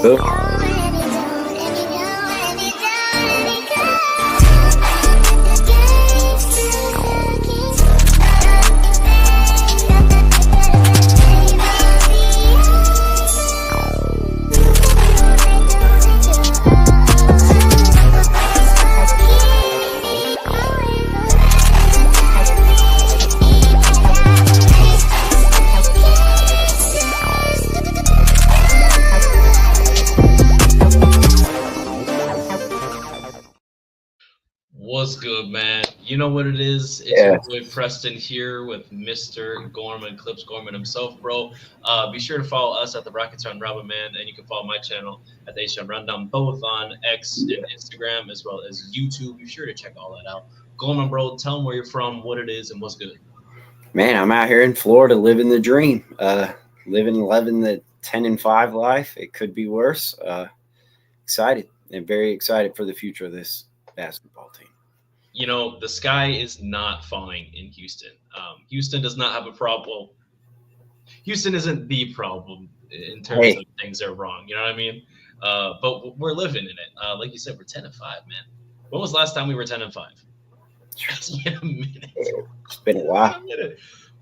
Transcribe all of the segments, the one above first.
Boom. What's good, man? You know what it is? It's Yeah. your boy Preston here with Mr. Gorman, Clips Gorman himself, bro. Be sure to follow us at the Rockets on Robin, man, and you can follow my channel at the TownRundown, both on X and Instagram as well as YouTube. Be sure to check all that out. Gorman, bro, tell them where you're from, what it is, and what's good. Man, I'm out here in Florida living the dream. Living the 10-5 life. It could be worse. Excited and very excited for the future of this basketball team. You know, the sky is not falling in Houston. Houston does not have a problem. Houston isn't the problem in terms of things are wrong. You know what I mean? But we're living in it. Like you said, we're 10-5, man. When was the last time we were 10-5? It's been a minute. It's been a while.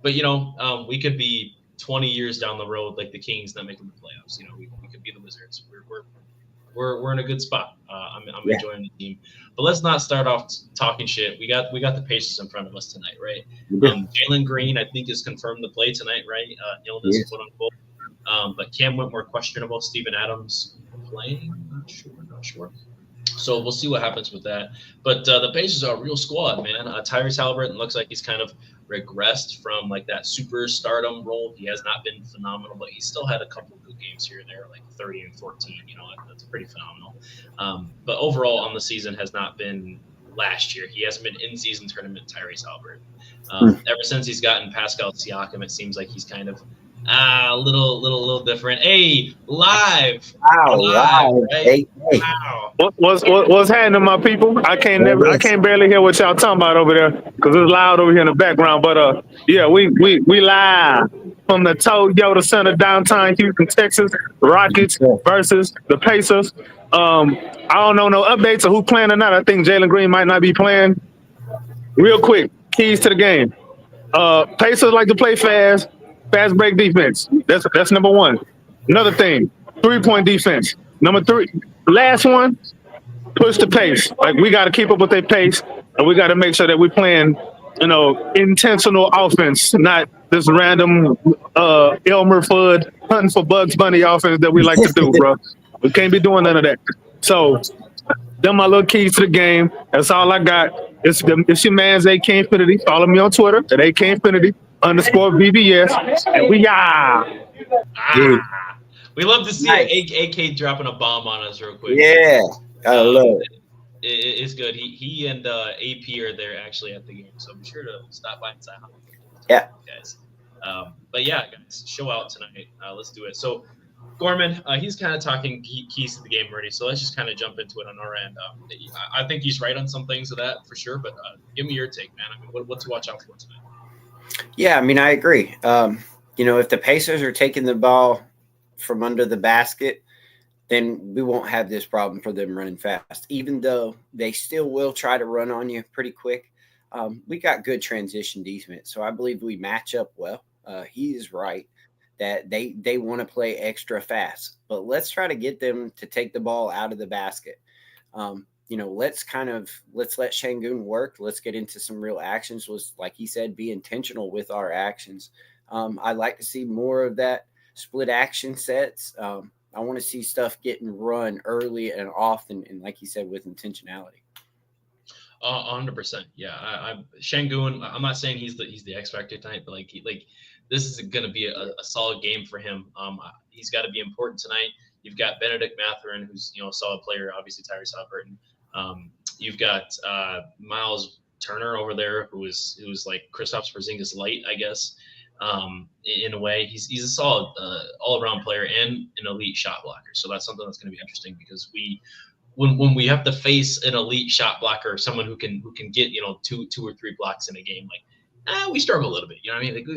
But you know, we could be 20 years down the road, like the Kings not making the playoffs. You know, we could be the Wizards. We're in a good spot. I'm enjoying the team. But let's not start off talking shit. We got the Pacers in front of us tonight, right? Jalen Green, I think, is confirmed to play tonight, right? Illness, quote unquote. But Cam Whitmore questionable. Steven Adams playing? Not sure. So we'll see what happens with that. But the Pacers are a real squad, man. Tyrese Halliburton looks like he's kind of regressed from like that superstardom role. He has not been phenomenal, but he still had a couple of good games here and there, like 30 and 14. You know, that's pretty phenomenal. But overall on the season has not been last year. He hasn't been in-season tournament Tyrese Halliburton. Ever since he's gotten Pascal Siakam, it seems like he's kind of a little different. Hey, live. Wow. Right? Hey. Wow. What's happening, my people? I can't barely hear what y'all talking about over there because it's loud over here in the background. But yeah, we live from the Toyota Center, downtown Houston, Texas. Rockets versus the Pacers. I don't know no updates of who playing or not. I think Jalen Green might not be playing. Real quick, keys to the game. Pacers like to play fast break defense. That's number one. Another thing, 3-point defense. Number 3, last one, push the pace. Like we got to keep up with their pace, and we got to make sure that we're playing, intentional offense, not this random Elmer Fudd hunting for Bugs Bunny offense that we like to do, bro. We can't be doing none of that. So, them my little keys to the game. That's all I got. It's your man's AK Infinity. Follow me on Twitter at AK Infinity _BBS, and we we love to see AK dropping a bomb on us real quick. Yeah, I love it. It's good. He and AP are there actually at the game, so be sure to stop by and say hi. Yeah, guys. But yeah, guys, show out tonight. Let's do it. So, Gorman, he's kind of talking keys to the game already, so let's just kind of jump into it on our end. I think he's right on some things of that for sure, but give me your take, man. I mean, what to watch out for tonight? Yeah, I mean, I agree. If the Pacers are taking the ball from under the basket, then we won't have this problem for them running fast, even though they still will try to run on you pretty quick. We got good transition defense, so I believe we match up well. He is right that they want to play extra fast, but let's try to get them to take the ball out of the basket. Let's let Şengün work. Let's get into some real actions. Let's, like he said, be intentional with our actions. I'd like to see more of that split action sets. I want to see stuff getting run early and often, and like he said, with intentionality. 100%. Yeah, Şengün. I'm not saying he's the X factor tonight, but this is going to be a solid game for him. He's got to be important tonight. You've got Benedict Mathurin, who's a solid player. Obviously, Tyrese Halliburton. You've got Miles Turner over there, who is like Kristaps Porzingis light, I guess. In a way, he's a solid all-around player and an elite shot blocker. So that's something that's going to be interesting because when we have to face an elite shot blocker, someone who can get 2 or 3 blocks in a game, like we struggle a little bit. You know what I mean? Like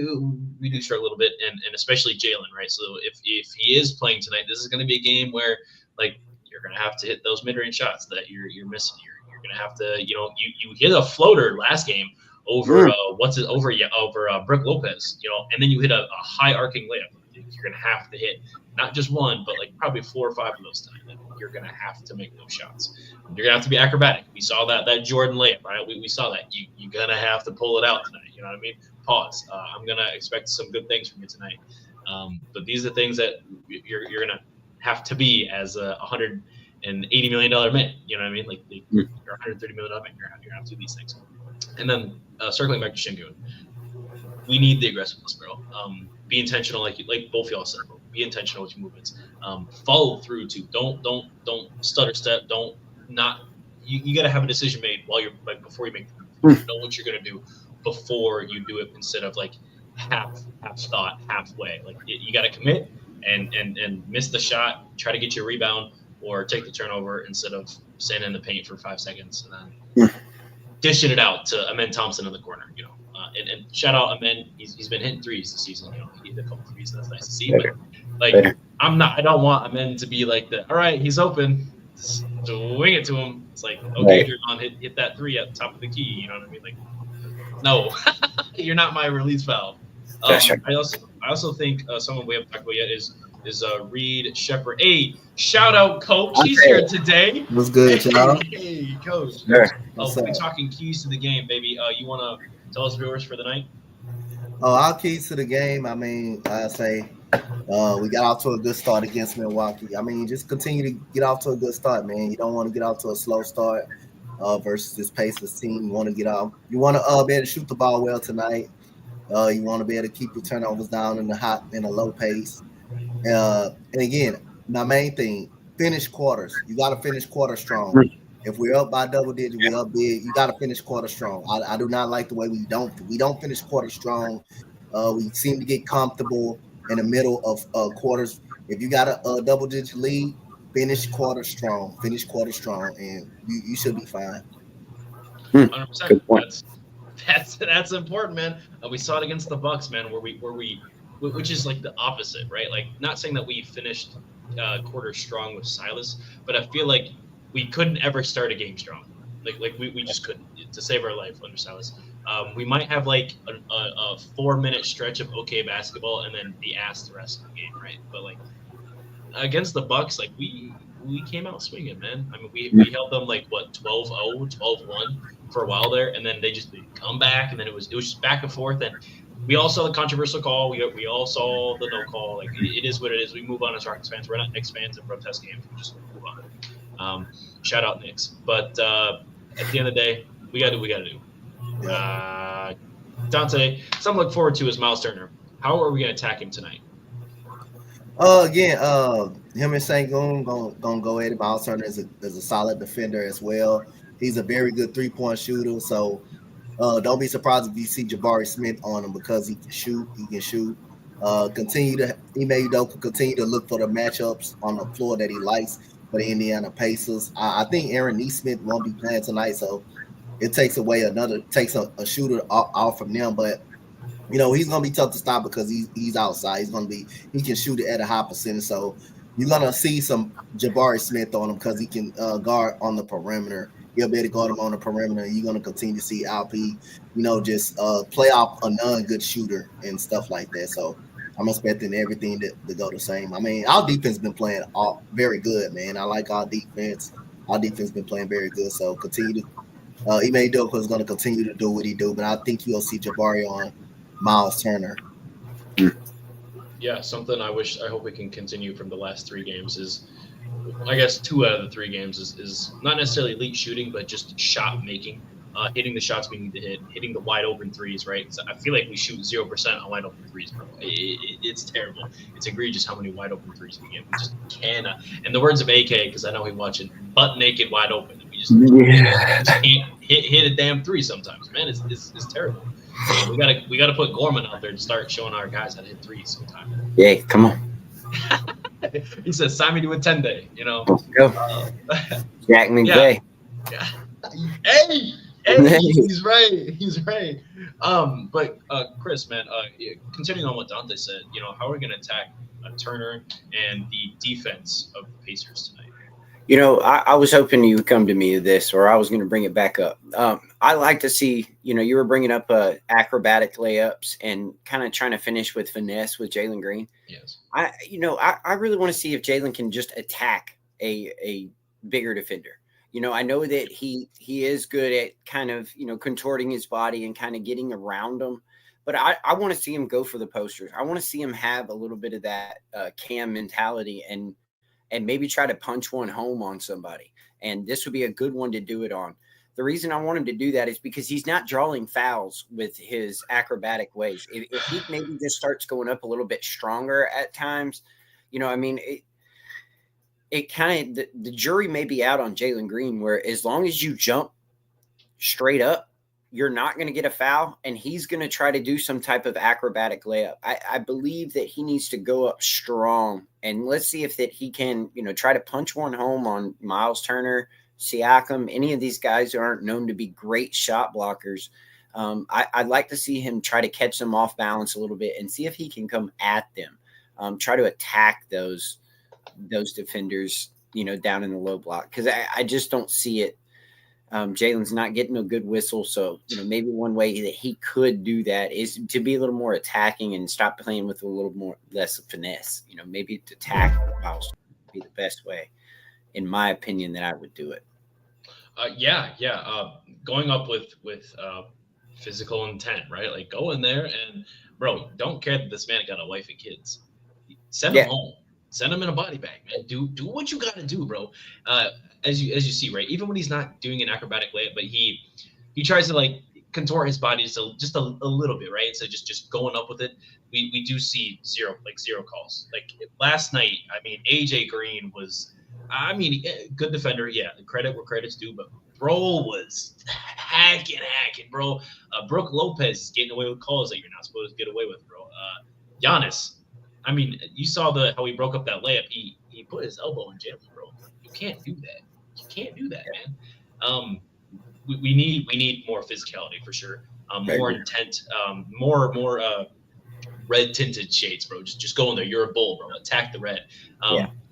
we do struggle a little bit, and especially Jalen, right? So if he is playing tonight, this is going to be a game where like you're going to have to hit those mid-range shots that you're missing. You're going to have to, you hit a floater last game over over Brooke Lopez, and then you hit a high arcing layup. You're going to have to hit not just one, but like probably 4 or 5 of those times. You're going to have to make those shots. You're going to have to be acrobatic. We saw that Jordan layup, right? We saw that. You're going to have to pull it out tonight. You know what I mean? Pause. I'm going to expect some good things from you tonight. But these are things that you're going to have to be as a $180 million man. You know what I mean? Like you're $130 million man. You're going to have to do these things. And then circling back to Şengün, we need the aggressiveness, bro. Be intentional, like both y'all said. Bro. Be intentional with your movements. Follow through too. Don't stutter step. You got to have a decision made while you're before you make the move. You know what you're gonna do before you do it, instead of like half thought, halfway. Like you got to commit and miss the shot. Try to get your rebound or take the turnover instead of standing in the paint for 5 seconds and then dishing it out to Amen Thompson in the corner. And shout out Amen. He's been hitting threes this season. He hit a couple threes. That's nice to see. But like I don't want Amen to be like all right, he's open. Just wing it to him. It's like, okay, Draymond, hit that 3 at the top of the key. You know what I mean? Like, no, you're not my release valve. I also think someone we haven't talked about yet is Reed Shepherd. Hey, shout out, Coach. He's here today. What's good, y'all? Hey, Coach. Sure. We're talking keys to the game, baby. You want to tell us viewers for the night? Our keys to the game, I mean, I say we got off to a good start against Milwaukee. I mean, just continue to get off to a good start, man. You don't want to get off to a slow start versus this Pacers team. You want to get off. You want to be able to shoot the ball well tonight. You want to be able to keep your turnovers down in a low pace. And again, my main thing, finish quarters. You got to finish quarter strong. If we're up by double digit, we're up big. You got to finish quarter strong. I do not like the way we don't finish quarter strong. We seem to get comfortable in the middle of quarters. If you got a double digit lead, finish quarter strong. And you should be fine. 100%. That's important, man. We saw it against the Bucks, man, where we which is like the opposite, right? Like, not saying that we finished quarter strong with Silas, but I feel like we couldn't ever start a game strong. Like we just couldn't, to save our life under Silas. We might have like a 4-minute stretch of okay basketball and then be asked the rest of the game, right? But like against the Bucks, like we came out swinging, man. I mean, we held them like 12-0, 12-1 for a while there, and then they come back, and then it was just back and forth. And we all saw the controversial call. We all saw the no call. Like, it is what it is. We move on as Rockets fans. We're not Knicks fans and protest games. We just move on. Shout out Knicks. But at the end of the day, we got to do what we got to do. Dante, something to look forward to is Miles Turner. How are we going to attack him tonight? Again, him and Şengün gonna go at it. Miles Turner is a solid defender as well. He's a very good 3-point shooter. So don't be surprised if you see Jabari Smith on him, because he can shoot. Ime Udoka continue to look for the matchups on the floor that he likes for the Indiana Pacers. I think Aaron Nesmith won't be playing tonight, so it takes a shooter off from them. But he's gonna be tough to stop because he's outside. He can shoot it at a high percentage. So you're gonna see some Jabari Smith on him because he can guard on the perimeter. He'll be able to guard him on the perimeter. You're gonna continue to see Alp, just play off a non-good shooter and stuff like that. So I'm expecting everything to go the same. I mean, our defense been playing very good, man. I like our defense. Our defense been playing very good. So continue to. Ime Udoka is gonna continue to do what he do, but I think you'll see Jabari on Miles Turner. Yeah, something I hope we can continue from the last 3 games is, I guess 2 out of the 3 games is not necessarily elite shooting, but just shot making, hitting the shots we need to hit, hitting the wide open threes, right? So I feel like we shoot 0% on wide open threes, bro. It's terrible. It's egregious how many wide open threes we get. We just cannot. In the words of AK, because I know he's watching, butt naked wide open. We just can't hit a damn 3 sometimes, man. It's terrible. We gotta put Gorman out there to start showing our guys how to hit 3s sometime. Yeah, come on. He says, "Sign me to a 10-day." Let's go. Jack McVay. Yeah. Hey, Hey, he's right. He's right. But Chris, man, continuing on what Dante said, how are we going to attack Turner and the defense of the Pacers tonight? I was hoping you would come to me with this, or I was going to bring it back up. I like to see, you were bringing up acrobatic layups and kind of trying to finish with finesse with Jalen Green. Yes. I really want to see if Jalen can just attack a bigger defender. I know that he is good at kind of, contorting his body and kind of getting around them. But I want to see him go for the posters. I want to see him have a little bit of that Cam mentality and maybe try to punch one home on somebody. And this would be a good one to do it on. The reason I want him to do that is because he's not drawing fouls with his acrobatic ways. If he maybe just starts going up a little bit stronger at times, it kind of the jury may be out on Jalen Green, where as long as you jump straight up, you're not going to get a foul, and he's going to try to do some type of acrobatic layup. I believe that he needs to go up strong, and let's see if that he can, try to punch one home on Miles Turner, Siakam, any of these guys who aren't known to be great shot blockers. I'd like to see him try to catch them off balance a little bit and see if he can come at them, try to attack those defenders, down in the low block, because I just don't see it. Jalen's not getting a good whistle, so maybe one way that he could do that is to be a little more attacking and stop playing with a little more less finesse. Maybe to attack Miles would be the best way, in my opinion, that I would do it. Going up with physical intent, right? Like, go in there and, bro, don't care that this man got a wife and kids. Send him home. Send him in a body bag, man. Do what you got to do, bro. As you see, right? Even when he's not doing an acrobatic layup, but he tries to like contort his body just a little bit, right? So just going up with it. We do see zero calls. Like last night, I mean, AJ Green was, good defender. Yeah, credit where credit's due, but bro was hacking, bro. Brooke Lopez is getting away with calls that you're not supposed to get away with, bro. Giannis. I mean, you saw how he broke up that layup. He put his elbow in Jalen, bro. You can't do that. You can't do that, man. We need more physicality for sure. More intent. More red tinted shades, bro. Just go in there. You're a bull, bro. Attack the red.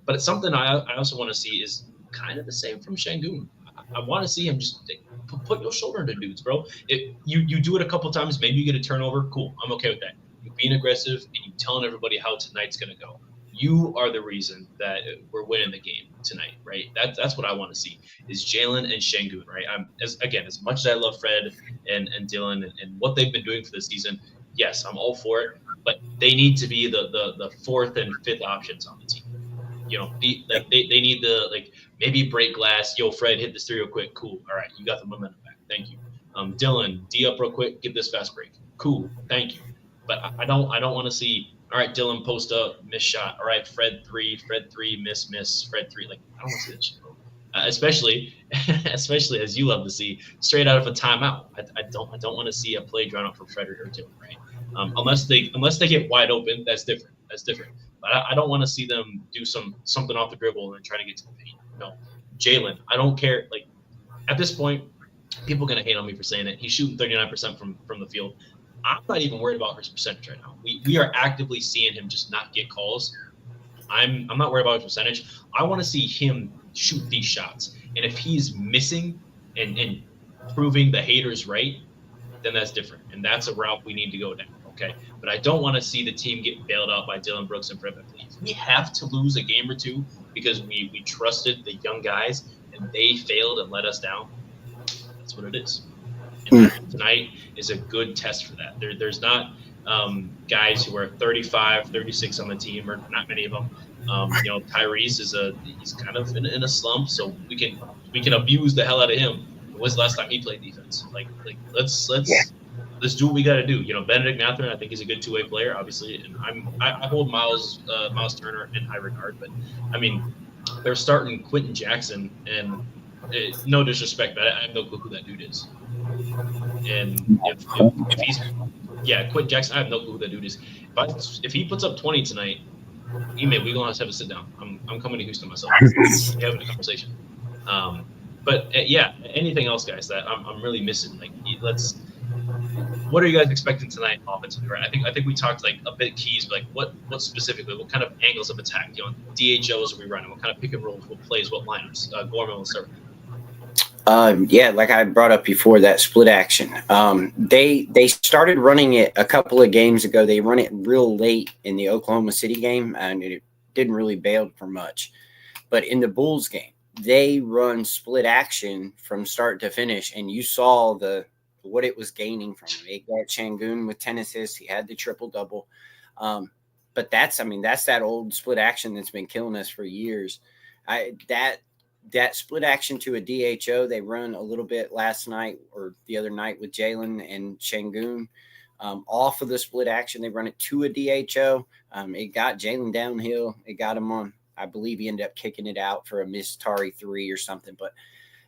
But it's something I also want to see is kind of the same from Şengün. I want to see him just put your shoulder into dudes, bro. If you do it a couple times, maybe you get a turnover. Cool. I'm okay with that. You're being aggressive and you telling everybody how tonight's going to go. You are the reason that we're winning the game tonight, right? That's what I want to see is Jalen and Şengün, right? As much as I love Fred and Dylan and what they've been doing for the season, yes, I'm all for it, but they need to be the fourth and fifth options on the team. They need to maybe break glass. Yo, Fred, hit this three real quick. Cool. All right, you got the momentum back. Thank you. Dylan, D up real quick. Give this fast break. Cool. Thank you. But I don't want to see. All right, Dylan, post up, miss shot. All right, Fred three, miss, Fred three. Like, I don't want to see that shit, bro. Especially as you love to see, straight out of a timeout. I don't want to see a play drawn up for Fred or Dylan, right? Unless they get wide open, that's different. But I don't want to see them do something off the dribble and then try to get to the paint. No, Jalen, I don't care. Like at this point, people are gonna hate on me for saying it. He's shooting 39% from the field. I'm not even worried about his percentage right now. We are actively seeing him just not get calls. I'm not worried about his percentage. I want to see him shoot these shots. And if he's missing and proving the haters right, then that's different. And that's a route we need to go down. Okay. But I don't want to see the team get bailed out by Dylan Brooks and Fred VanVleet. If we have to lose a game or two because we trusted the young guys and they failed and let us down, that's what it is. And tonight is a good test for that. There's not guys who are 35, 36 on the team, or not many of them. Tyrese he's kind of in a slump, so we can abuse the hell out of him. When was the last time he played defense? Let's do what we got to do. Benedict Mathurin, I think he's a good two-way player, obviously, and I hold Miles Turner in high regard. But I mean, they're starting Quentin Jackson, and no disrespect, but I have no clue who that dude is. And if he's Quentin Jackson, I have no clue who that dude is. If he puts up 20 tonight, we're gonna have to sit down. I'm coming to Houston myself. We're having a conversation. But But yeah, anything else, guys, that I'm really missing? Like, what are you guys expecting tonight offensively? Right, I think we talked like a bit keys, but like what specifically? What kind of angles of attack? DHOs are we running? What kind of pick and rolls? What plays? What lineups? Gorman will start. Yeah, like I brought up before, that split action. They started running it a couple of games ago. They run it real late in the Oklahoma City game, and it didn't really bail for much. But in the Bulls game, they run split action from start to finish, and you saw what it was gaining from it. It got Şengün with 10 assists. He had the triple double. But that's that old split action that's been killing us for years. That split action to a DHO, they run a little bit last night or the other night with Jalen and Şengün. Off of the split action, they run it to a DHO. It got Jalen downhill. It got him on. I believe he ended up kicking it out for a missed Tari 3 or something. But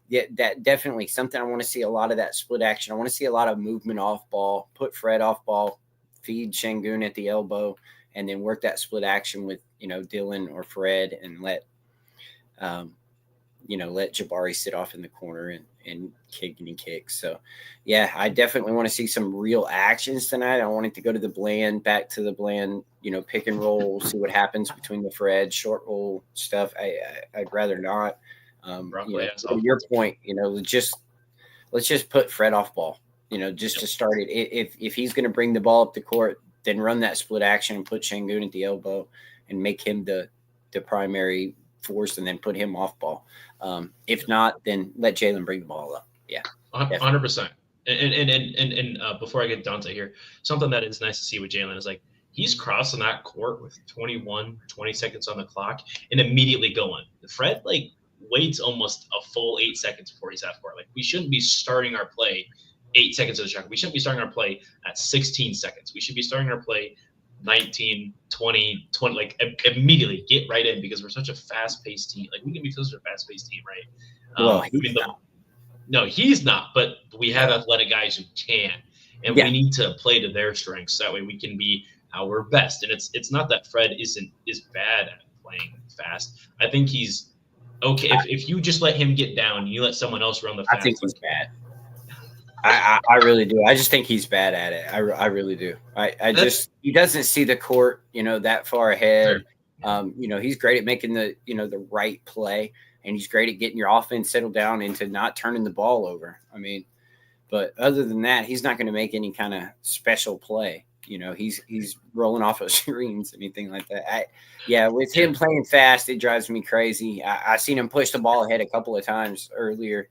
yeah, that definitely something I want to see a lot of that split action. I want to see a lot of movement off ball, put Fred off ball, feed Şengün at the elbow, and then work that split action with, Dylan or Fred, and let Jabari sit off in the corner and kick. So, yeah, I definitely want to see some real actions tonight. I want it to go to back to the Bland, pick and roll, see what happens between the Fred, short roll stuff. I'd rather not. To your point, let's just put Fred off ball, just to start it. If he's going to bring the ball up the court, then run that split action and put Şengün at the elbow and make him the primary force, and then put him off ball. If not, then let Jalen bring the ball up. Yeah, 100%. And before I get Dante here, something that is nice to see with Jalen is like he's crossing that court with 20 seconds on the clock and immediately going. Fred waits almost a full 8 seconds before he's at court. Like, we shouldn't be starting our play 8 seconds of the shot. We shouldn't be starting our play at 16 seconds. We should be starting our play 19, 20, like immediately get right in, because we're such a fast-paced team. Like, we can be such a fast-paced team, right? Well, no, he's not, but we have athletic guys who can, and we need to play to their strengths. That way we can be our best. And it's not that Fred is bad at playing fast. I think he's okay. If you just let him get down, you let someone else run the fast. I think he's bad. I really do. I just think he's bad at it. I really do. He doesn't see the court, that far ahead. Sure. He's great at making the right play, and he's great at getting your offense settled down into not turning the ball over. But other than that, he's not going to make any kind of special play. He's rolling off of screens, anything like that. With him playing fast, it drives me crazy. I seen him push the ball ahead a couple of times earlier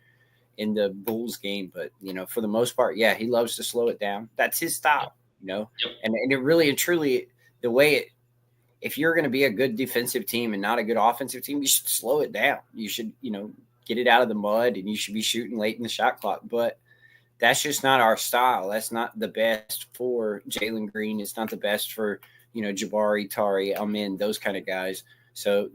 in the Bulls game, but for the most part, he loves to slow it down. That's his style, and it really and truly, the way if you're going to be a good defensive team and not a good offensive team, you should slow it down. You should, get it out of the mud, and you should be shooting late in the shot clock. But that's just not our style. That's not the best for Jalen Green. It's not the best for, Jabari, Tari, Amin, those kind of guys. So,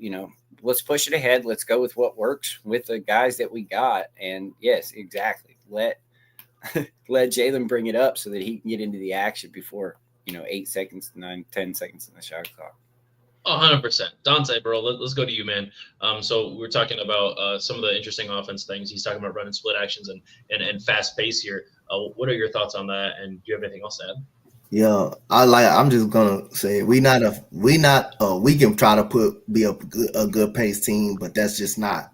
let's push it ahead. Let's go with what works with the guys that we got. And yes, exactly. Let Jalen bring it up so that he can get into the action before, 8 seconds, 9, 10 seconds in the shot clock. 100%. Dante, bro, let's go to you, man. So we're talking about some of the interesting offense things. He's talking about running split actions and fast pace here. What are your thoughts on that? And do you have anything else to add? Yeah, I'm just gonna say we can try to be a good pace team, but that's just not,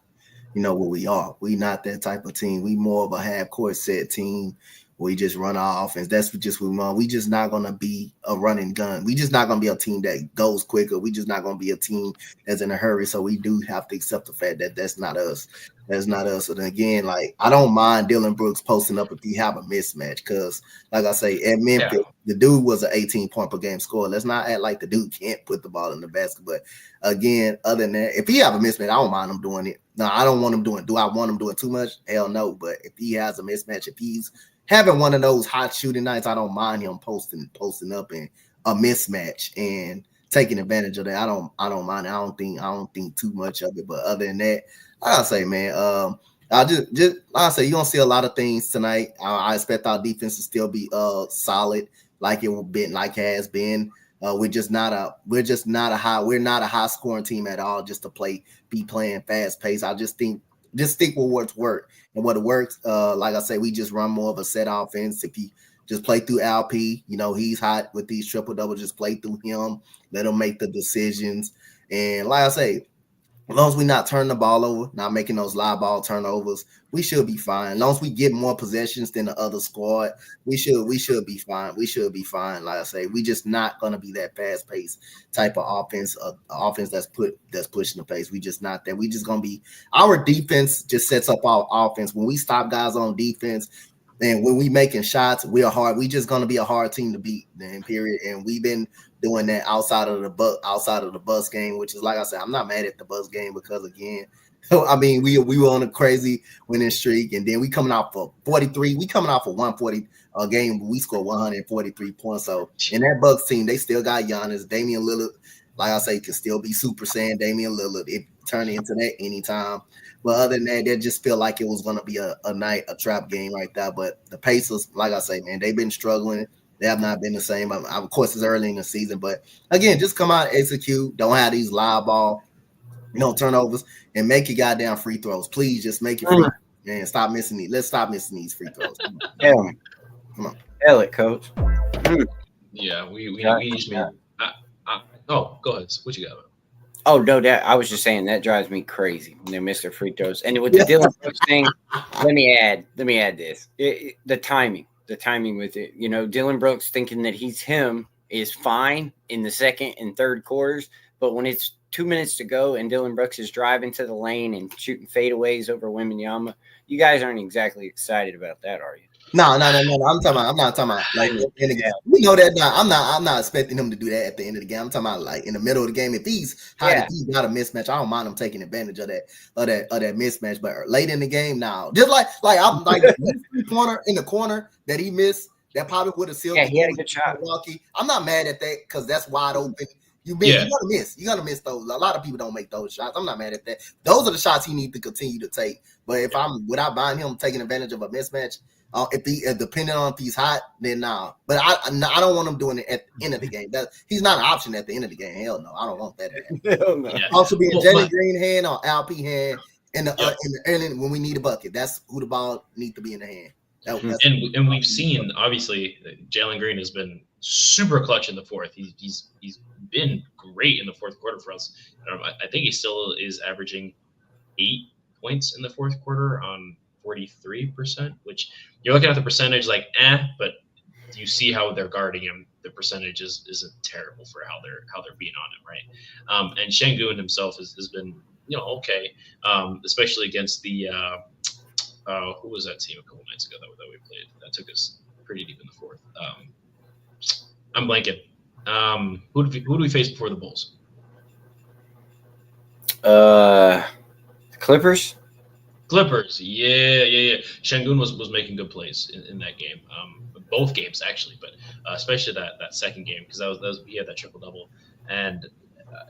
what we are. We not that type of team. We more of a half court set team. We just run our offense. That's just what we want. We just not gonna be a running gun. We just not gonna be a team that goes quicker. We just not gonna be a team that's in a hurry. So we do have to accept the fact that that's not us. That's not us. And again, I don't mind Dylan Brooks posting up if he have a mismatch, because, like I say, at Memphis, the dude was an 18-point per game scorer. Let's not act like the dude can't put the ball in the basket. But again, other than that, if he have a mismatch, I don't mind him doing it. No, I don't want him doing it. Do I want him doing too much? Hell no. But if he has a mismatch, if he's having one of those hot shooting nights, I don't mind him posting up in a mismatch and taking advantage of that. I don't mind it. I don't think too much of it. But other than that, I'll say, man, I'll you're gonna see a lot of things tonight. I expect our defense to still be solid, like has been. We're not a high scoring team at all, just to be playing fast pace. I just think just stick with what's worked and what works. Like I say, we just run more of a set offense. If you just play through LP, he's hot with these triple doubles. Just play through him. Let him make the decisions. And like I say, as long as we're not turning the ball over, not making those live ball turnovers, we should be fine. As long as we get more possessions than the other squad, we should be fine. We should be fine. Like I say, we just not gonna be that fast paced type of offense. Offense that's pushing the pace. We just not that. We just gonna be. Our defense just sets up our offense. When we stop guys on defense, and when we making shots, we are hard. We just gonna be a hard team to beat. Then period. And we've been doing that outside of the bus game, which is like I said, I'm not mad at the bus game because again, I mean we were on a crazy winning streak, and then we coming out for 43. We coming out for 140 a game. We scored 143 points. So in that Bucks team, they still got Giannis, Damian Lillard. Like I say, can still be Super Saiyan Damian Lillard. It turn into that anytime. But other than that, they just feel like it was gonna be a trap game right there. But the Pacers, like I say, man, they've been struggling. They have not been the same. Of course, it's early in the season, but again, just come out, execute. Don't have these live ball, turnovers, and make your goddamn free throws. Please, just make it free and stop missing these. Let's stop missing these free throws. Come on, Hell it, coach. Yeah, we need to. Oh, go ahead. What you got? Oh no, that I was just saying that drives me crazy when they miss their free throws. And with the Dylan Brooks thing, let me add this: the timing. The timing with it, Dylan Brooks thinking that he's him is fine in the second and third quarters, but when it's 2 minutes to go and Dylan Brooks is driving to the lane and shooting fadeaways over Wembanyama, you guys aren't exactly excited about that, are you? No. I'm not talking about like we know that. I'm not expecting him to do that at the end of the game. I'm talking about like in the middle of the game. If he's hot, if he's not a mismatch, I don't mind him taking advantage of that mismatch. But late in the game, now just like I'm like corner in the corner that he missed, that probably would have sealed. Yeah, he had a good shot. Milwaukee. I'm not mad at that because that's wide open. You gotta miss those. A lot of people don't make those shots. I'm not mad at that. Those are the shots he needs to continue to take. But if I'm without buying him taking advantage of a mismatch. If depending on if he's hot, then nah. But I don't want him doing it at the end of the game. He's not an option at the end of the game. Hell no, I don't want that. Hell no. Yeah. Also be in Jalen Green hand or LP hand in the early when we need a bucket. That's who the ball needs to be in the hand. And we've seen obviously Jalen Green has been super clutch in the fourth. He's been great in the fourth quarter for us. I think he still is averaging 8 points in the fourth quarter on 43%, which you're looking at the percentage like but you see how they're guarding him. The percentage isn't terrible for how they're being on him, right? And Şengün himself has been okay, especially against the who was that team a couple nights ago that we played that took us pretty deep in the fourth. I'm blanking. Who do we face before the Bulls? Clippers. Yeah. Şengün was making good plays in that game. Both games actually, but especially that second game because he had that triple double, and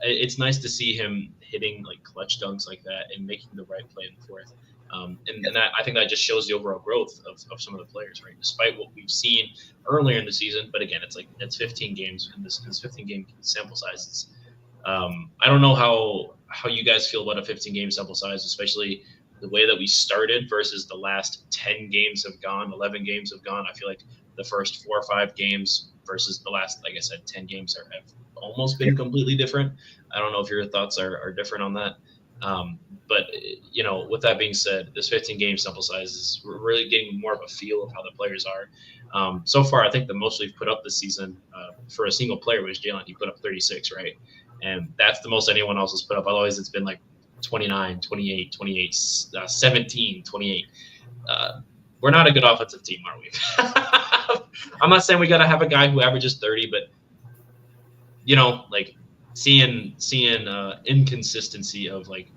it's nice to see him hitting like clutch dunks like that and making the right play in the fourth. And that, I think that just shows the overall growth of some of the players, right? Despite what we've seen earlier in the season, but again, it's 15 games in this 15 game sample sizes. I don't know how you guys feel about a 15 game sample size, especially the way that we started versus the last 10 games have gone, 11 games have gone. I feel like the first 4 or 5 games versus the last, like I said, 10 games have almost been completely different. I don't know if your thoughts are different on that. But, with that being said, this 15 game sample size is we're really getting more of a feel of how the players are. So far, I think the most we've put up this season for a single player was Jalen. He put up 36, right? And that's the most anyone else has put up. Otherwise, it's been like 29, 28, 28, 17, 28. We're not a good offensive team, are we? I'm not saying we got to have a guy who averages 30, but, like seeing inconsistency of like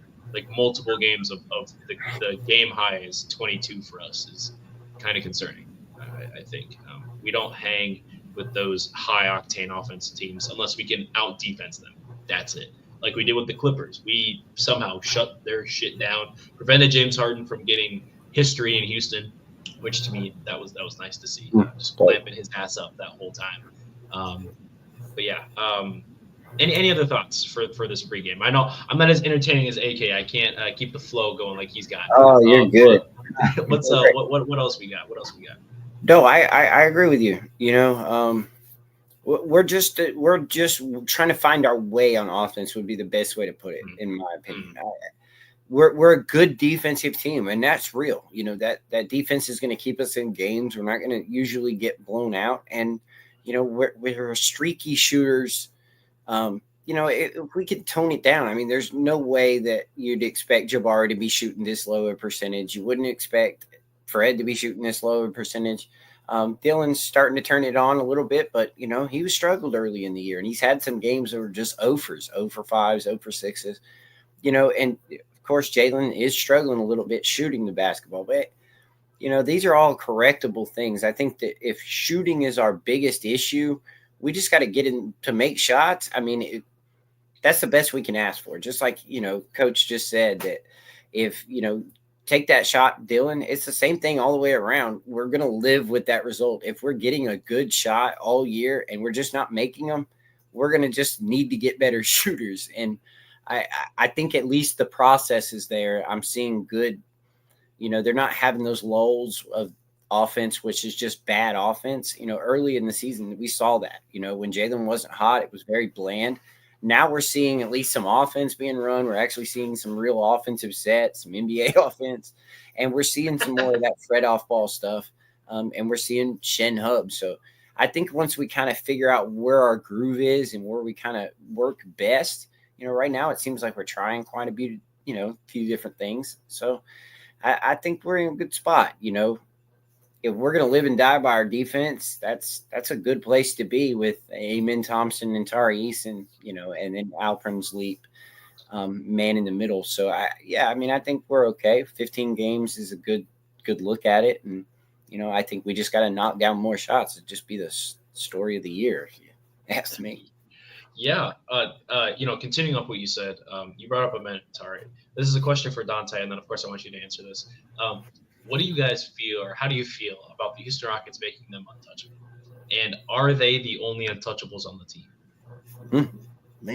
multiple games of the game high is 22 for us is kind of concerning. I think we don't hang with those high octane offensive teams unless we can out defense them. That's it. Like we did with the Clippers, we somehow shut their shit down, prevented James Harden from getting history in Houston, which to me that was nice to see. Just clamping his ass up that whole time. But yeah, Any other thoughts for this pregame? I know I'm not as entertaining as AK. I can't keep the flow going like he's got. Oh, you're good. What's what else we got? What else we got? No, I agree with you. We're just trying to find our way on offense would be the best way to put it, in my opinion. We're a good defensive team, and that's real. That defense is going to keep us in games. We're not going to usually get blown out, and we're streaky shooters. If we could tone it down, I mean, there's no way that you'd expect Jabari to be shooting this low a percentage. You wouldn't expect Fred to be shooting this low a percentage. Dylan's starting to turn it on a little bit, but he was struggled early in the year, and he's had some games that were just 0 for 5s, 0 for 6s. And of course Jalen is struggling a little bit shooting the basketball, but these are all correctable things. I think that if shooting is our biggest issue, we just got to get in to make shots. I mean, that's the best we can ask for. Just like, Coach just said that if, take that shot, Dylan, it's the same thing all the way around. We're going to live with that result. If we're getting a good shot all year and we're just not making them, we're going to just need to get better shooters. And I think at least the process is there. I'm seeing good, they're not having those lulls of offense, which is just bad offense. Early in the season, we saw that, when Jalen wasn't hot, it was very bland. Now we're seeing at least some offense being run. We're actually seeing some real offensive sets, some NBA offense, and we're seeing some more of that Fred off ball stuff. And we're seeing Shen Hub. So I think once we kind of figure out where our groove is and where we kind of work best, right now it seems like we're trying quite a bit, a few different things. So I think we're in a good spot. If we're going to live and die by our defense, that's a good place to be with Amen Thompson and Tari Eason, and then Alpern's Leap, man in the middle. So I think we're okay. 15 games is a good look at it. And, I think we just got to knock down more shots. It'd just be the story of the year, if you ask me. Yeah. Continuing up what you said, you brought up Amen Tari. This is a question for Dante. And then of course I want you to answer this. What do you guys feel, or how do you feel about the Houston Rockets making them untouchable? And are they the only untouchables on the team?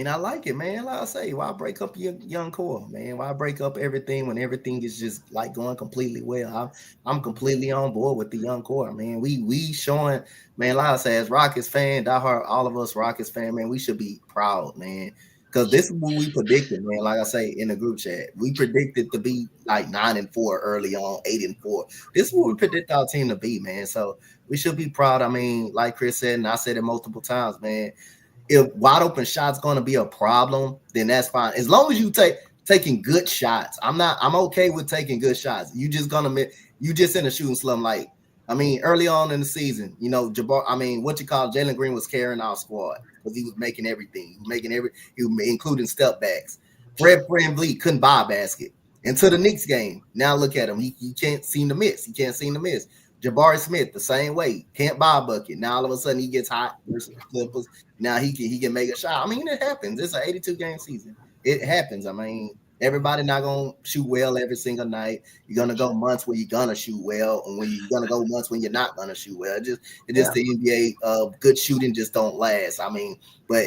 I like it, man. Like I say, why break up your young core, man? Why break up everything when everything is just like going completely well? I'm completely on board with the young core, man. We showing, man. Like I say, as Rockets fan, diehard, all of us Rockets fan, man, we should be proud, man. Because this is what we predicted, man. Like I say in the group chat, we predicted to be like 9-4 early on, 8-4. This is what we predict our team to be, man. So we should be proud. I mean, like Chris said, and I said it multiple times, man. If wide open shots going to be a problem, then that's fine. As long as you taking good shots, I'm okay with taking good shots. You just in a shooting slump. Like, I mean, early on in the season, Jalen Green was carrying our squad because he was making everything. He was including step backs. Fred VanVleet couldn't buy a basket. Until the Knicks game. Now look at him. He can't seem to miss. Jabari Smith, the same way. Can't buy a bucket. Now all of a sudden he gets hot versus the Clippers. Now he can make a shot. I mean, it happens. It's an 82-game season. It happens. I mean, everybody not going to shoot well every single night. You're going to go months where you're going to shoot well, and when you're going to go months when you're not going to shoot well. The NBA, good shooting just don't last. I mean, but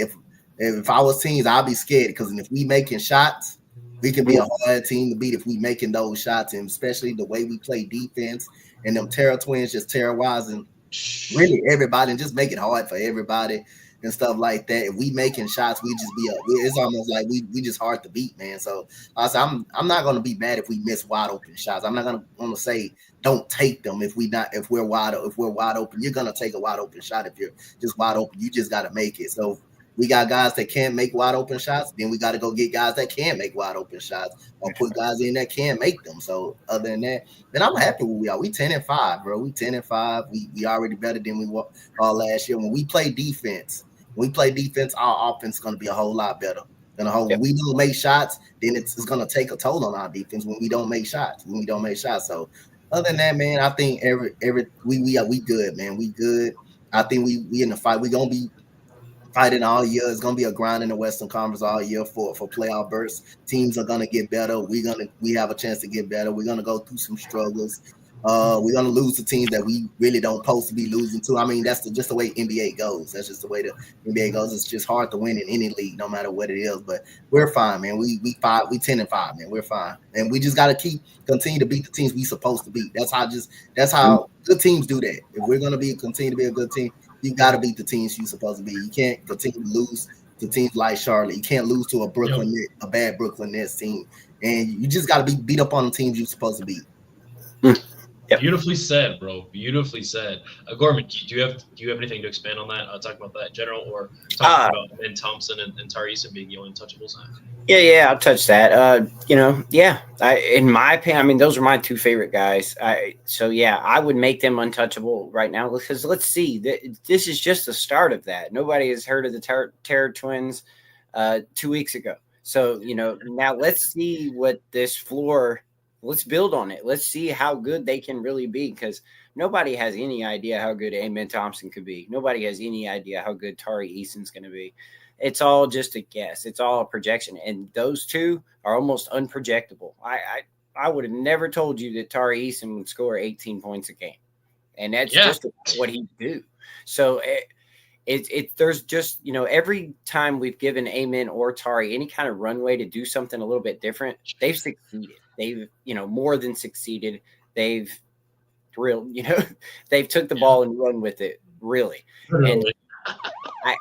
if I was teams, I'd be scared because if we making shots, we can be a hard team to beat if we making those shots, and especially the way we play defense and them Terra twins just terrorizing really everybody and just make it hard for everybody and stuff like that. If we making shots, we just it's almost like we just hard to beat, man. So I'm not gonna be mad if we miss wide open shots. I'm not gonna say don't take them if we're wide open. You're gonna take a wide open shot if you're just wide open. You just gotta make it. So we got guys that can't make wide open shots. Then we got to go get guys that can make wide open shots or put guys in that can make them. So other than that, then I'm happy where we are. We 10-5, bro. We 10-5. We already better than we were last year. When we play defense, our offense is going to be a whole lot better. When we don't make shots, then it's going to take a toll on our defense when we don't make shots. So other than that, man, I think we good, man. We good. I think we in the fight. We going to be fighting all year. It's gonna be a grind in the Western Conference all year for playoff bursts. Teams are gonna get better. We have a chance to get better. We're gonna go through some struggles. We're gonna lose to teams that we really don't supposed to be losing to. I mean, that's just the way NBA goes. That's just the way the NBA goes. It's just hard to win in any league, no matter what it is. But we're fine, man. We 10-5, man. We're fine, and we just gotta continue to beat the teams we supposed to beat. That's how good teams do that. If we're gonna continue to be a good team, you gotta beat the teams you're supposed to be. You can't continue to lose to teams like Charlotte. You can't lose to a bad Brooklyn Nets team, and you just gotta beat up on the teams you're supposed to beat. Yep. Beautifully said, bro. Beautifully said. Gorman, do you have anything to expand on that? Talk about that in general, or talk about Ben Thompson and Tyrese being the only untouchables? Yeah, I'll touch that. In my opinion, I mean, those are my two favorite guys. I would make them untouchable right now because let's see, this is just the start of that. Nobody has heard of the Terror Twins 2 weeks ago. So, now let's see what this floor. Let's build on it. Let's see how good they can really be because nobody has any idea how good Amen Thompson could be. Nobody has any idea how good Tari Eason's going to be. It's all just a guess. It's all a projection. And those two are almost unprojectable. I would have never told you that Tari Eason would score 18 points a game. And that's just what he'd do. So there's just, every time we've given Amen or Tari any kind of runway to do something a little bit different, they've succeeded. They've, more than succeeded. They've they've took the ball and run with it, really. And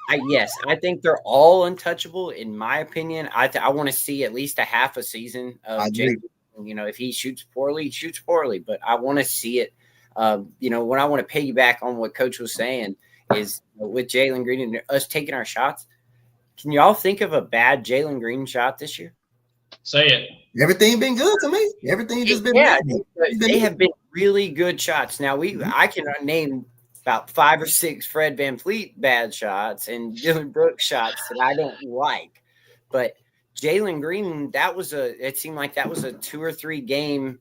I think they're all untouchable, in my opinion. I want to see at least a half a season of Jalen. If he shoots poorly, he shoots poorly. But I want to see it. When I want to piggyback on what Coach was saying is with Jalen Green and us taking our shots. Can y'all think of a bad Jalen Green shot this year? Say it. Everything been good to me. Everything just been they have been really good shots. Now I can name about 5 or 6 Fred VanVleet bad shots and Dylan Brooks shots that I don't like. But Jalen Green, it seemed like that was a 2 or 3 game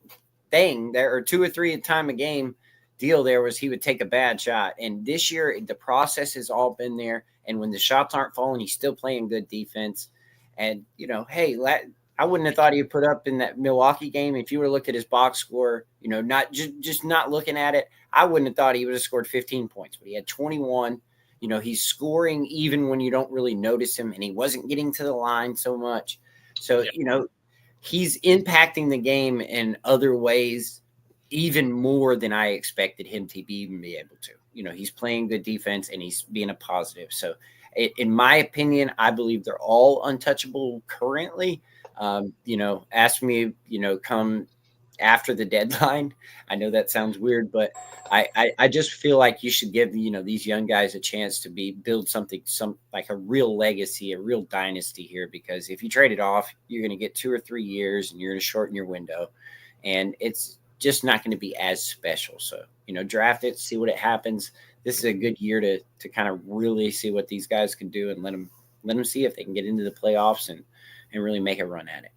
thing there, or 2 or 3 time a game deal there was he would take a bad shot. And this year the process has all been there. And when the shots aren't falling, he's still playing good defense. And, I wouldn't have thought he would put up in that Milwaukee game. If you were to look at his box score, not just not looking at it, I wouldn't have thought he would have scored 15 points, but he had 21. He's scoring even when you don't really notice him, and he wasn't getting to the line so much. So, he's impacting the game in other ways, even more than I expected him to even be able to. He's playing good defense and he's being a positive. So in my opinion, I believe they're all untouchable currently. Ask me, come after the deadline. I know that sounds weird, but I just feel like you should give, these young guys a chance to build something, like a real legacy, a real dynasty here, because if you trade it off, you're going to get 2 or 3 years and you're going to shorten your window, and it's just not going to be as special. So, draft it, see what it happens. This is a good year to kind of really see what these guys can do and let them see if they can get into the playoffs and really make a run at it.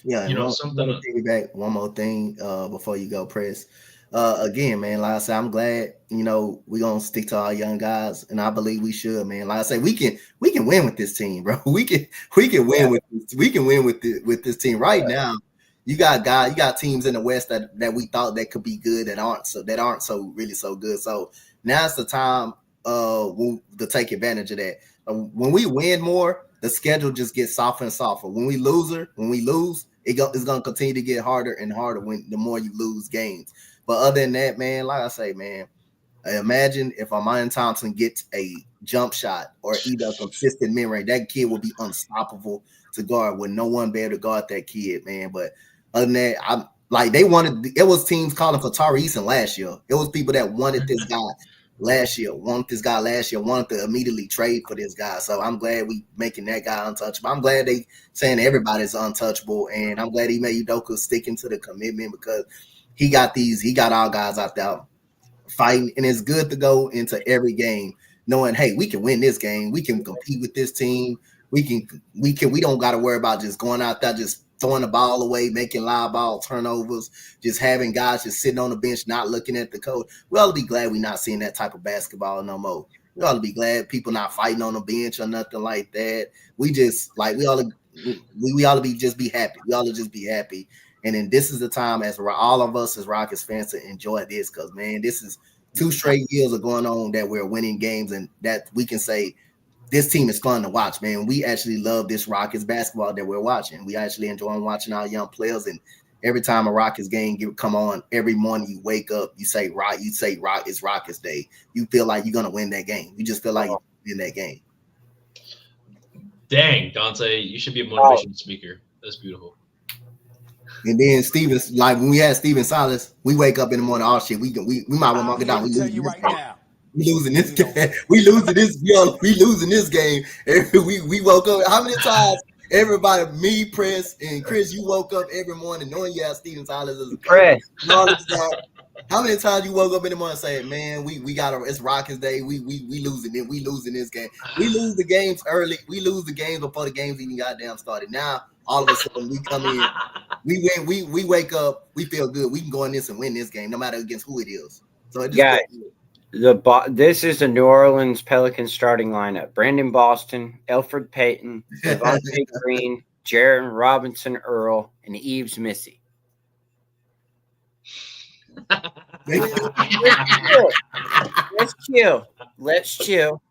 Yeah, something to piggyback one more thing before you go, Press. Again, man, like I said, I'm glad we're gonna stick to our young guys, and I believe we should, man. Like I say, we can win with this team, bro. We can win with this team right now. You got teams in the West that we thought that could be good that aren't so really so good. So now's the time to take advantage of that. When we win more, the schedule just gets softer and softer. When we lose, it's going to continue to get harder and harder the more you lose games. But other than that, man, like I say, man, imagine if Amen Thompson gets a jump shot or either a consistent mid-range, that kid will be unstoppable to guard with no one be able to guard that kid, man. But other than that, it was teams calling for Tari Eason last year. It was people that wanted this guy last year, wanted to immediately trade for this guy. So I'm glad we making that guy untouchable. I'm glad they saying everybody's untouchable, and I'm glad Ime Udoka sticking to the commitment because he got our guys out there fighting, and it's good to go into every game knowing, hey, we can win this game. We can compete with this team. We don't got to worry about just going out there, just throwing the ball away, making live ball turnovers, just having guys just sitting on the bench, not looking at the coach. We ought to be glad we're not seeing that type of basketball no more. We ought to be glad people not fighting on the bench or nothing like that. We just we ought to be happy. We ought to just be happy. And then this is the time as all of us as Rockets fans to enjoy this, because man, this is 2 straight years of going on that we're winning games, and that we can say this team is fun to watch, man. We actually love this Rockets basketball that we're watching. We actually enjoy watching our young players. And every time a Rockets game come on, every morning you wake up, you say it's Rockets Day. You feel like you're gonna win that game. You just feel like you win that game. Dang, Dante, you should be a motivational speaker. That's beautiful. And then Steven's, like when we had Steven Silas, we wake up in the morning, all shit. We might well mark it down. We losing this game. We losing this game. We losing this game. We woke up. How many times? Everybody, me, Press, and Chris, you woke up every morning knowing you have Steven Silas as a coach. How many times you woke up in the morning saying, "Man, we got it's Rockets Day. We losing it. We losing this game. We lose the games early. We lose the games before the games even goddamn started." Now all of a sudden we come in, we win. We wake up. We feel good. We can go in this and win this game, no matter against who it is. So it just this is the New Orleans Pelicans starting lineup: Brandon Boston, Elfrid Payton, Devontae Green, Jaron Robinson Earl, and Yves Missy. Let's chill,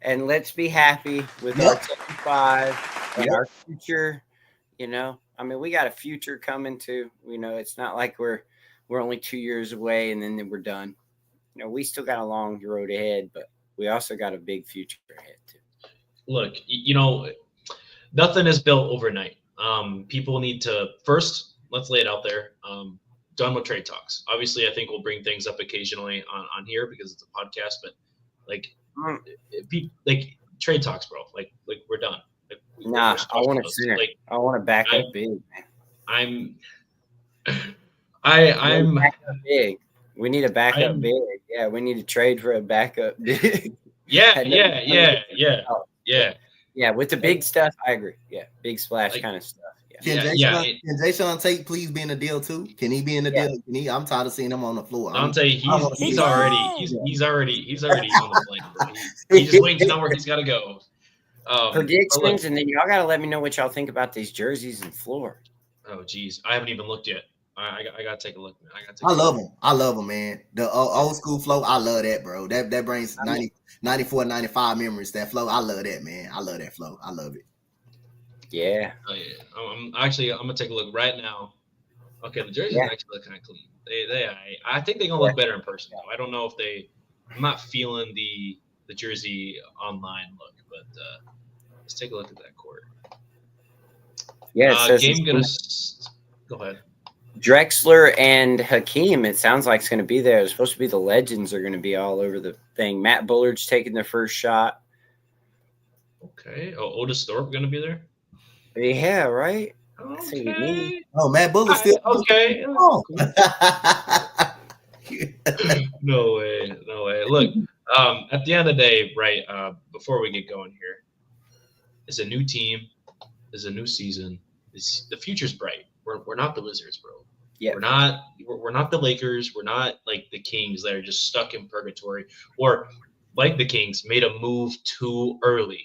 and let's be happy with our 5 and our future. You know, I mean, we got a future coming too. You know, it's not like we're only 2 years away and then we're done. You know, we still got a long road ahead, but we also got a big future ahead too. Look, you know, nothing is built overnight. People need to first, let's lay it out there. Done with trade talks. Obviously, I think we'll bring things up occasionally on here because it's a podcast. But like trade talks, bro. Like we're done. Nah, I want to see. I want to back up big. I'm back up big. We need a backup big. Yeah, we need to trade for a backup big. Yeah. With the big stuff, I agree. Yeah, big splash kind of stuff. Can Jayshawn Tate please be in the deal too? Can he be in the deal? I'm tired of seeing him on the floor. Dante, he's already on the plane, bro. He's just waiting to know where he's got to go. Predictions, and then y'all got to let me know what y'all think about these jerseys and floor. Oh, geez, I haven't even looked yet. I got to take a look, man. I love them, man. The old school flow, I love that, bro. That brings 94, 95 memories. That flow, I love that, man. I love that flow. I love it. Yeah. Oh yeah. I'm gonna take a look right now. Okay, the jerseys actually look kind of clean. I think they're gonna look better in person. Though. I don't know if I'm not feeling the jersey online look, but let's take a look at that court. Yeah. Go ahead. Drexler and Hakeem. It sounds like it's going to be there. It's supposed to be the legends are going to be all over the thing. Matt Bullard's taking their first shot. Okay. Oh, Otis Thorpe going to be there. Yeah, right. Okay. Oh, Matt Bullard still okay. Oh. No way. Look, at the end of the day, right? Before we get going here, it's a new team, it's a new season. The future's bright. We're not the Wizards, bro. Yeah. We're not the Lakers. We're not like the Kings that are just stuck in purgatory, or like the Kings made a move too early.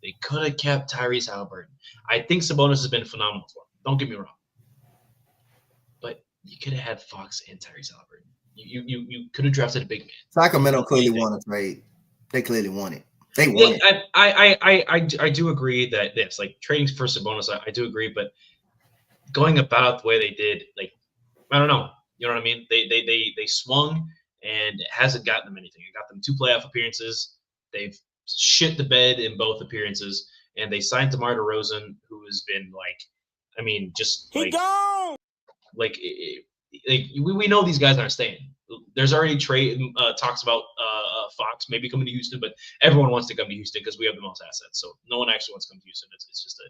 They could have kept Tyrese Haliburton. I think Sabonis has been phenomenal for him. Don't get me wrong. But you could have had Fox and Tyrese Haliburton. You could have drafted a big man. Sacramento clearly won a trade. They clearly won it. They won it. I do agree that this, like trading for Sabonis, I do agree, but going about the way they did, like, I don't know. You know what I mean? They swung, and it hasn't gotten them anything. It got them 2 playoff appearances. They've shit the bed in both appearances, and they signed DeMar DeRozan, who has been like, I mean, just like, we know these guys aren't staying. There's already trade talks about Fox maybe coming to Houston, but everyone wants to come to Houston because we have the most assets. So no one actually wants to come to Houston. It's just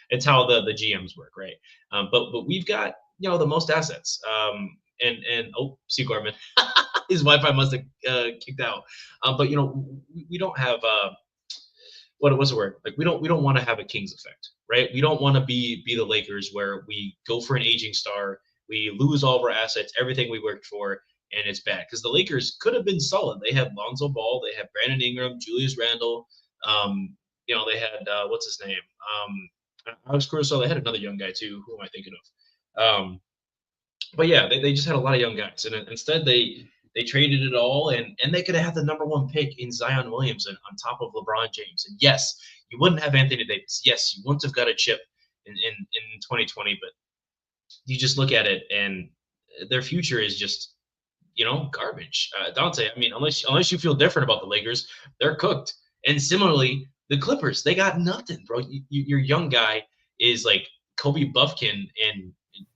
it's how the GMs work, right? But we've got the most assets. And C. Gorman, his Wi-Fi must have kicked out. But we don't have what's the word? Like we don't want to have a Kings effect, right? We don't want to be the Lakers where we go for an aging star, we lose all of our assets, everything we worked for, and it's bad. Because the Lakers could have been solid. They had Lonzo Ball, they had Brandon Ingram, Julius Randle. They had what's his name? Alex Caruso. They had another young guy too. Who am I thinking of? But yeah, they just had a lot of young guys, and instead they traded it all, and they could have had the number one pick in Zion Williamson on top of LeBron James. And yes, you wouldn't have Anthony Davis. Yes, you wouldn't have got a chip in 2020, but you just look at it, and their future is just garbage. Dante, I mean, unless you feel different about the Lakers, they're cooked. And similarly, the Clippers, they got nothing, bro. Your young guy is like Kobe Buffkin and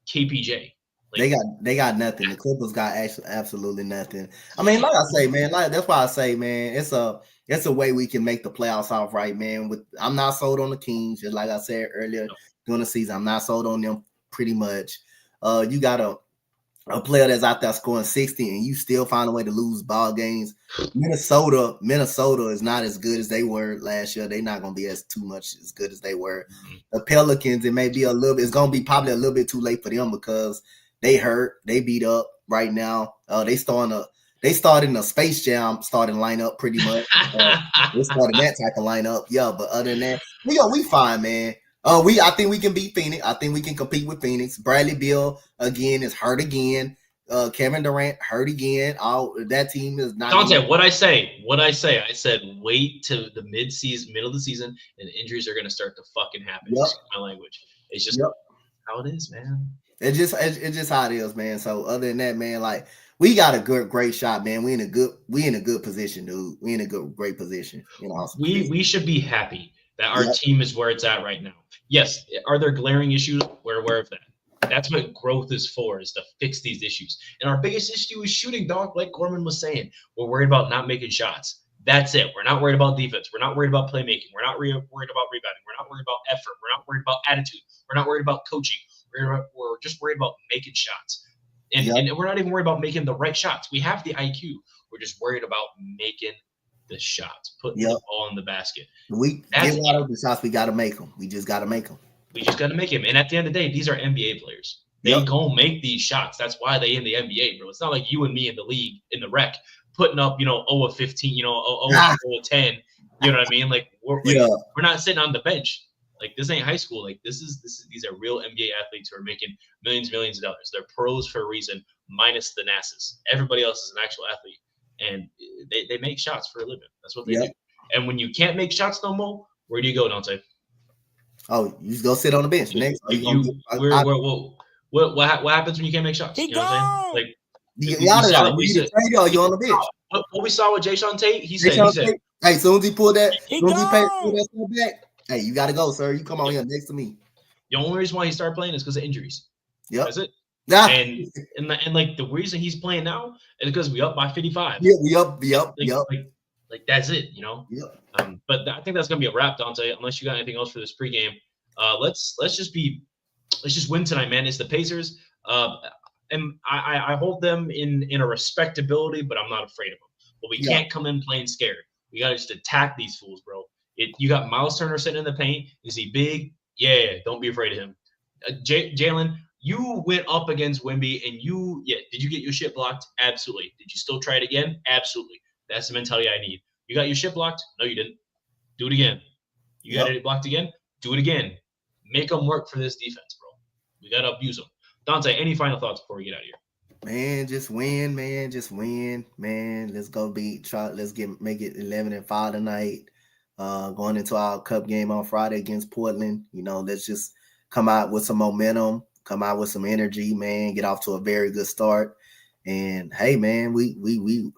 KPJ. Like, they got nothing. The Clippers got absolutely nothing. I mean, like I say, man, like that's why I say, man, it's a way we can make the playoffs off right, man. I'm not sold on the Kings, just like I said earlier during the season. I'm not sold on them pretty much. You got a player that's out there scoring 60 and you still find a way to lose ball games. Minnesota is not as good as they were last year. They're not going to be as good as they were. The Pelicans, it may be it's going to be probably a little bit too late for them because they hurt. They beat up right now. They starting a Space Jam starting lineup pretty much. They started that type of lineup. Yeah, but other than that, we fine, man. I think we can beat Phoenix. I think we can compete with Phoenix. Bradley Beal again is hurt again. Kevin Durant hurt again. That team is not. Dante, what I say? I said wait to the middle of the season, and injuries are going to start to fucking happen. Yep. My language. It's just how it is, man. It's just how it is, man. So other than that, man, like we got a great shot, man. We in a good position, dude. We in a great position. We should be happy that our team is where it's at right now. Yes, are there glaring issues? We're aware of that. That's what growth is for, is to fix these issues. And our biggest issue is shooting, dog, like Gorman was saying. We're worried about not making shots. That's it. We're not worried about defense. We're not worried about playmaking. We're not worried about rebounding. We're not worried about effort. We're not worried about attitude. We're not worried about coaching. We're just worried about making shots. And we're not even worried about making the right shots. We have the IQ. We're just worried about making the shots, putting the ball in the basket. We get out of the shots. We got to make them. We just got to make them. We just got to make them. And at the end of the day, these are NBA players. They gonna make these shots. That's why they in the NBA, bro. It's not like you and me in the league, in the rec, putting up, 0 of 15, 0 of 10. You know what I mean? Like we're not sitting on the bench. Like this ain't high school. Like these are real NBA athletes who are making millions of dollars. They're pros for a reason, minus the NASAs. Everybody else is an actual athlete, and they make shots for a living. That's what they do. And when you can't make shots no more, where do you go, Dante? Oh, you just go sit on the bench. Next, what happens when you can't make shots? You know what I'm saying? Like you on the bench. What we saw with Jason Tate, he said, hey, as soon as he pulled that, back, hey, you got to go, sir. You come on here next to me. The only reason why he started playing is because of injuries. Yeah, that's it. Yeah, and like the reason he's playing now is because we up by 55. Yeah, we up. Like that's it, Yeah. But I think that's gonna be a wrap, Dante. Unless you got anything else for this pregame, let's just win tonight, man. It's the Pacers, and I hold them in a respectability, but I'm not afraid of them. But we can't come in playing scared. We gotta just attack these fools, bro. You got Miles Turner sitting in the paint. Is he big? Yeah, don't be afraid of him. Jalen, you went up against Wemby, and did you get your shit blocked? Absolutely. Did you still try it again? Absolutely. That's the mentality I need. You got your shit blocked? No, you didn't. Do it again. You got it blocked again? Do it again. Make them work for this defense, bro. We got to abuse them. Dante, any final thoughts before we get out of here? Man, just win, man. Just win, man. Let's go let's make it 11-5 tonight. Going into our cup game on Friday against Portland. Let's just come out with some momentum, come out with some energy, man. Get off to a very good start. And hey, man, we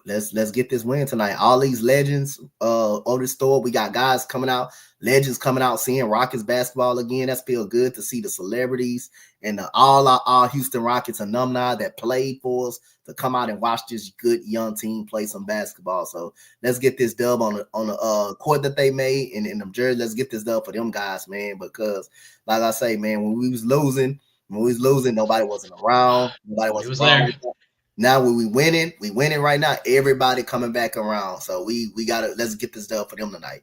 let's get this win tonight. All these legends over the store. We got guys coming out, legends coming out, seeing Rockets basketball again. That's feel good to see the celebrities and all our Houston Rockets alumni that played for us to come out and watch this good young team play some basketball. So let's get this dub on the court that they made and in the jersey. Let's get this dub for them guys, man. Because like I say, man, when we was losing, nobody wasn't around. Nobody wasn't around. Now when we winning right now. Everybody coming back around. So we let's get this done for them tonight.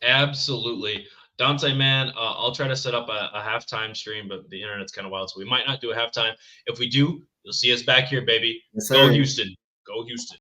Absolutely. Dante, man, I'll try to set up a halftime stream, but the internet's kind of wild, so we might not do a halftime. If we do, you'll see us back here, baby. Yes, Go Houston. Go Houston.